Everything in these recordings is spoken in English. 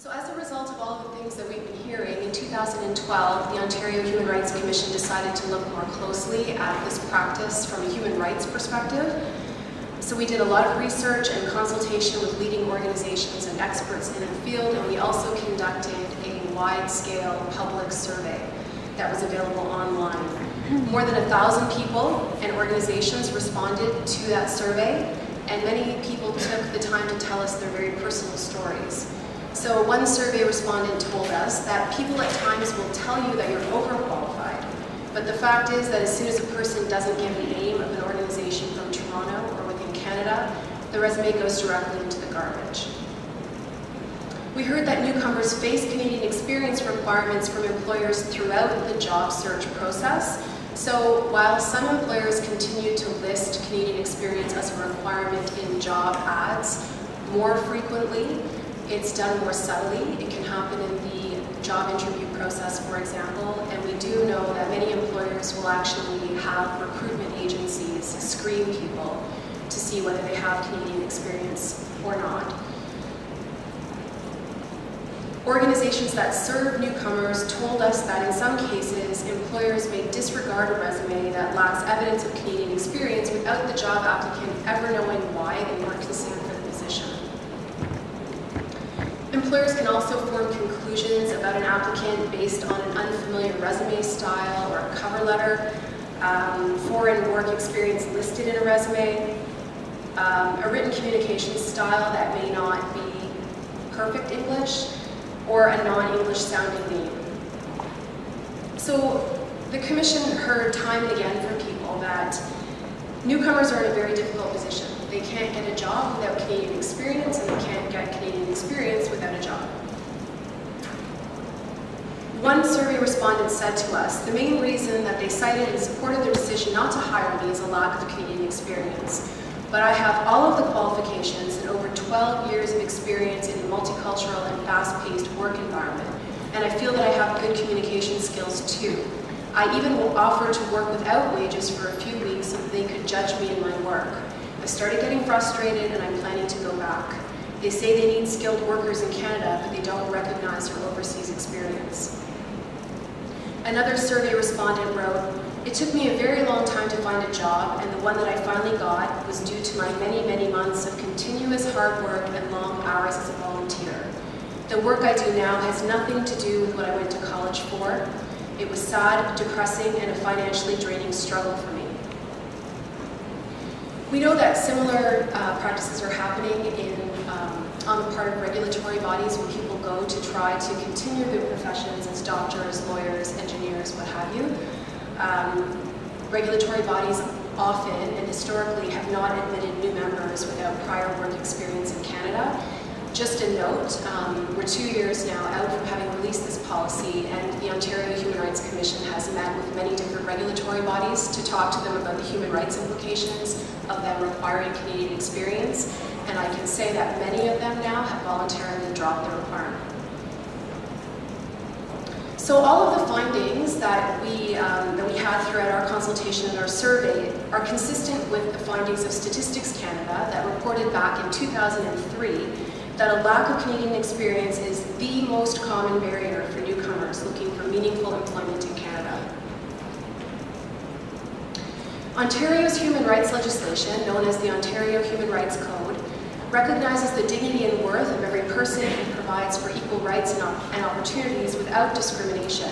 So as a result of all of the things that we've been hearing, in 2012, the Ontario Human Rights Commission decided to look more closely at this practice from a human rights perspective. So we did a lot of research and consultation with leading organizations and experts in the field, and we also conducted a wide-scale public survey that was available online. More than 1,000 people and organizations responded to that survey, and many people took the time to tell us their very personal stories. So one survey respondent told us that people at times will tell you that you're overqualified, but the fact is that as soon as a person doesn't give the name of an organization from Toronto or within Canada, the resume goes directly into the garbage. We heard that newcomers face Canadian experience requirements from employers throughout the job search process. So while some employers continue to list Canadian experience as a requirement in job ads more frequently, it's done more subtly. It can happen in the job interview process, for example, and we do know that many employers will actually have recruitment agencies screen people to see whether they have Canadian experience or not. Organizations that serve newcomers told us that in some cases, employers may disregard a resume that lacks evidence of Canadian experience without the job applicant ever knowing why they weren't considered for the position. Employers can also form conclusions about an applicant based on an unfamiliar resume style or a cover letter, foreign work experience listed in a resume, a written communication style that may not be perfect English, or a non-English sounding name. So the Commission heard time and again from people that newcomers are in a very difficult position. They can't get a job without Canadian experience, and they can't get Canadian experience without a job. One survey respondent said to us, the main reason that they cited and supported their decision not to hire me is a lack of Canadian experience. But I have all of the qualifications and over 12 years of experience in a multicultural and fast-paced work environment, and I feel that I have good communication skills too. I even will offer to work without wages for a few weeks so that they could judge me in my work. I started getting frustrated and I'm planning to go back. They say they need skilled workers in Canada, but they don't recognize her overseas experience. Another survey respondent wrote, it took me a very long time to find a job, and the one that I finally got was due to my many, many months of continuous hard work and long hours as a volunteer. The work I do now has nothing to do with what I went to college for. It was sad, depressing, and a financially draining struggle for me. We know that similar practices are happening on the part of regulatory bodies when people go to try to continue their professions as doctors, lawyers, engineers, what have you. Regulatory bodies often and historically have not admitted new members without prior work experience in Canada. Just a note, we're 2 years now out from having released this policy, and the Ontario Human Rights Commission has met with many different regulatory bodies to talk to them about the human rights implications of them requiring Canadian experience, and I can say that many of them now have voluntarily dropped the requirement. So all of the findings that we had throughout our consultation and our survey are consistent with the findings of Statistics Canada that reported back in 2003 that a lack of Canadian experience is the most common barrier for newcomers looking for meaningful employment in Canada. Ontario's human rights legislation, known as the Ontario Human Rights Code, recognizes the dignity and worth of every person and provides for equal rights and opportunities without discrimination.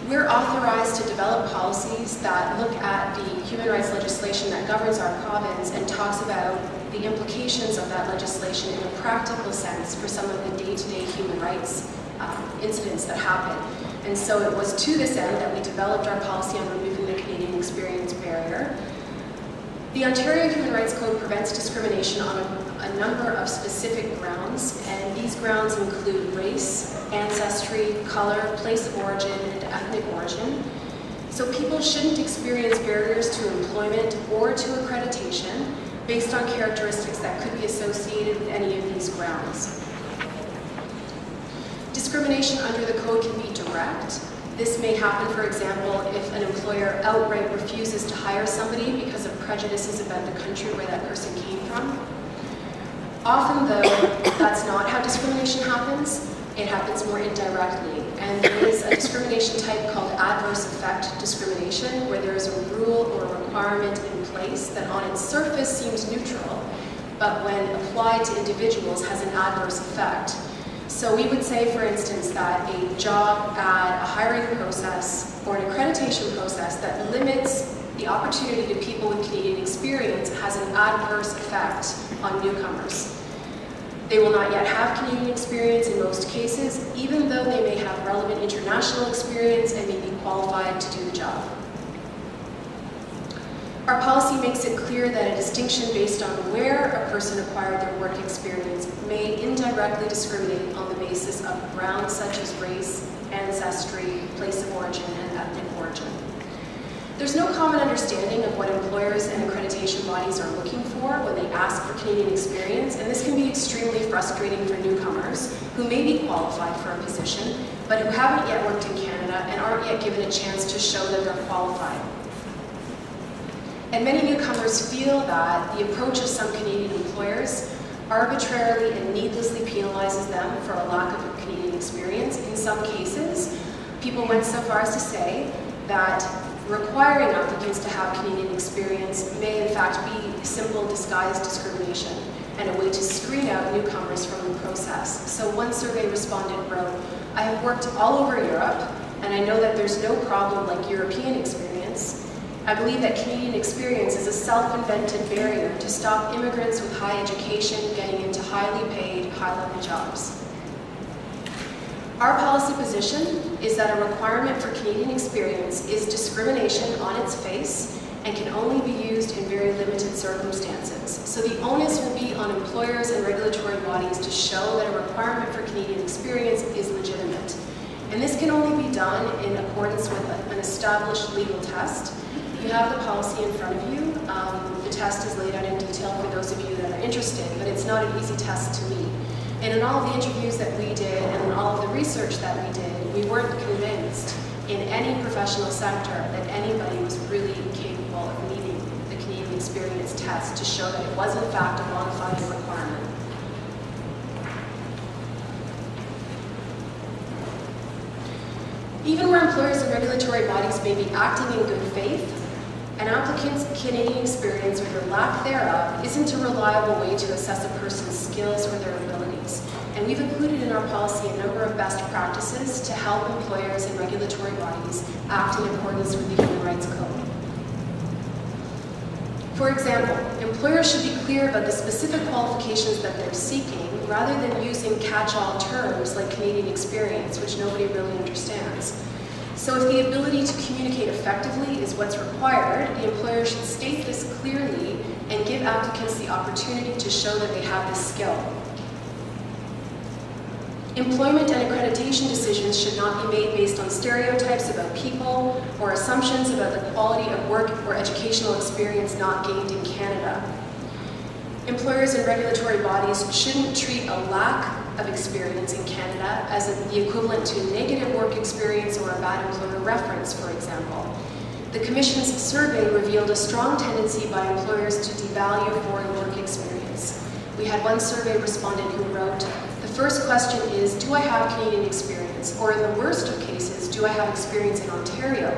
We're authorized to develop policies that look at the human rights legislation that governs our province and talks about the implications of that legislation in a practical sense for some of the day-to-day human rights incidents that happen. And so it was to this end that we developed our policy on removing the Canadian experience barrier. The Ontario Human Rights Code prevents discrimination on a number of specific grounds, and these grounds include race, ancestry, color, place of origin, and ethnic origin. So people shouldn't experience barriers to employment or to accreditation based on characteristics that could be associated with any of these grounds. Discrimination under the code can be direct. This may happen, for example, if an employer outright refuses to hire somebody because of prejudices about the country where that person came from. Often, though, that's not how discrimination happens. It happens more indirectly. And there is a discrimination type called adverse effect discrimination, where there is a rule or a requirement in place that on its surface seems neutral, but when applied to individuals has an adverse effect. So we would say, for instance, that a job ad, a hiring process, or an accreditation process that limits the opportunity to people with Canadian experience has an adverse effect on newcomers. They will not yet have Canadian experience in most cases, even though they may have relevant international experience and may be qualified to do the job. Our policy makes it clear that a distinction based on where a person acquired their work experience may indirectly discriminate on the basis of grounds such as race, ancestry, place of origin, and ethnic origin. There's no common understanding of what employers and accreditation bodies are looking for when they ask for Canadian experience, and this can be extremely frustrating for newcomers who may be qualified for a position, but who haven't yet worked in Canada and aren't yet given a chance to show that they're qualified. And many newcomers feel that the approach of some Canadian employers arbitrarily and needlessly penalizes them for a lack of Canadian experience. In some cases, people went so far as to say that requiring applicants to have Canadian experience may in fact be simple disguised discrimination and a way to screen out newcomers from the process. So one survey respondent wrote, "I have worked all over Europe, and I know that there's no problem like European experience. I believe that Canadian experience is a self-invented barrier to stop immigrants with high education getting into highly paid, high-level jobs." Our policy position is that a requirement for Canadian experience is discrimination on its face and can only be used in very limited circumstances. So the onus will be on employers and regulatory bodies to show that a requirement for Canadian experience is legitimate. And this can only be done in accordance with an established legal test. You have the policy in front of you. The test is laid out in detail for those of you that are interested, but it's not an easy test to meet. And in all of the interviews that we did and in all of the research that we did, we weren't convinced in any professional sector that anybody was really capable of meeting the Canadian experience test to show that it was in fact a bona fide requirement. Even where employers and regulatory bodies may be acting in good faith, an applicant's Canadian experience or the lack thereof isn't a reliable way to assess a person's skills or their abilities. And we've included in our policy a number of best practices to help employers and regulatory bodies act in accordance with the Human Rights Code. For example, employers should be clear about the specific qualifications that they're seeking rather than using catch-all terms like Canadian experience, which nobody really understands. So if the ability to communicate effectively is what's required, the employer should state this clearly and give applicants the opportunity to show that they have this skill. Employment and accreditation decisions should not be made based on stereotypes about people or assumptions about the quality of work or educational experience not gained in Canada. Employers and regulatory bodies shouldn't treat a lack of experience in Canada as the equivalent to negative work experience or a bad employer reference, for example. The Commission's survey revealed a strong tendency by employers to devalue foreign work experience. We had one survey respondent who wrote, "The first question is, do I have Canadian experience? Or in the worst of cases, do I have experience in Ontario?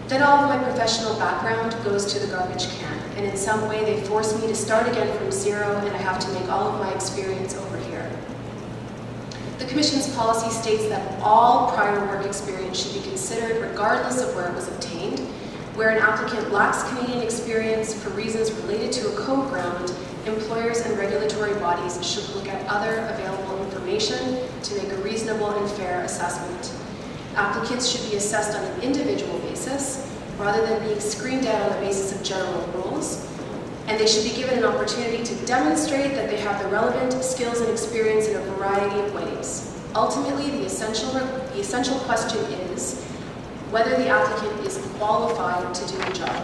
Then all of my professional background goes to the garbage can, and in some way they force me to start again from zero and I have to make all of my experience over here." The Commission's policy states that all prior work experience should be considered regardless of where it was obtained. Where an applicant lacks Canadian experience for reasons related to a code ground, employers and regulatory bodies should look at other available information to make a reasonable and fair assessment. Applicants should be assessed on an individual basis rather than being screened out on the basis of general rules. And they should be given an opportunity to demonstrate that they have the relevant skills and experience in a variety of ways. Ultimately, the essential question is whether the applicant is qualified to do the job.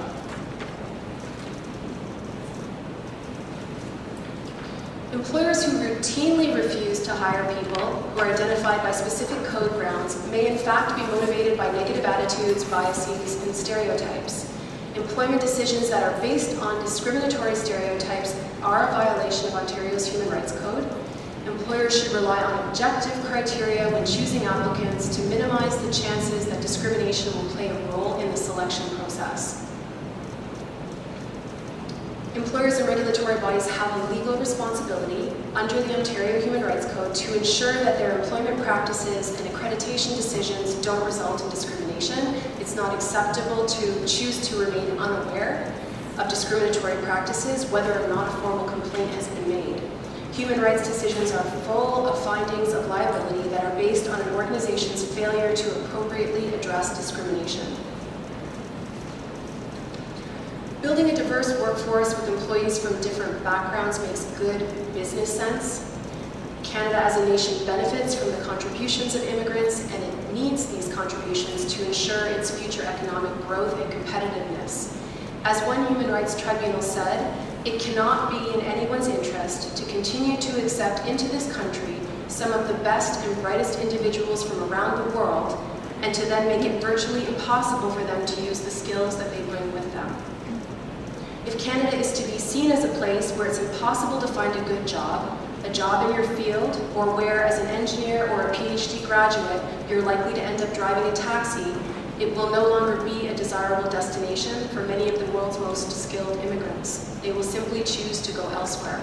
Employers who routinely refuse to hire people who are identified by specific code grounds may in fact be motivated by negative attitudes, biases, and stereotypes. Employment decisions that are based on discriminatory stereotypes are a violation of Ontario's Human Rights Code. Employers should rely on objective criteria when choosing applicants to minimize the chances that discrimination will play a role in the selection process. Employers and regulatory bodies have a legal responsibility under the Ontario Human Rights Code to ensure that their employment practices and accreditation decisions don't result in discrimination. It's not acceptable to choose to remain unaware of discriminatory practices, whether or not a formal complaint has been made. Human rights decisions are full of findings of liability that are based on an organization's failure to appropriately address discrimination. Building a diverse workforce with employees from different backgrounds makes good business sense. Canada as a nation benefits from the contributions of immigrants, and it needs these contributions to ensure its future economic growth and competitiveness. As one human rights tribunal said, it cannot be in anyone's interest to continue to accept into this country some of the best and brightest individuals from around the world, and to then make it virtually impossible for them to use the skills that they bring with them. If Canada is to be seen as a place where it's impossible to find a good job, a job in your field, or where as an engineer or a PhD graduate you're likely to end up driving a taxi, it will no longer be a desirable destination for many of the world's most skilled immigrants. They will simply choose to go elsewhere.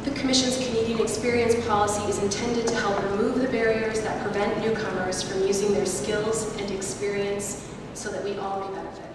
The Commission's Canadian Experience Policy is intended to help remove the barriers that prevent newcomers from using their skills and experience so that we all may benefit.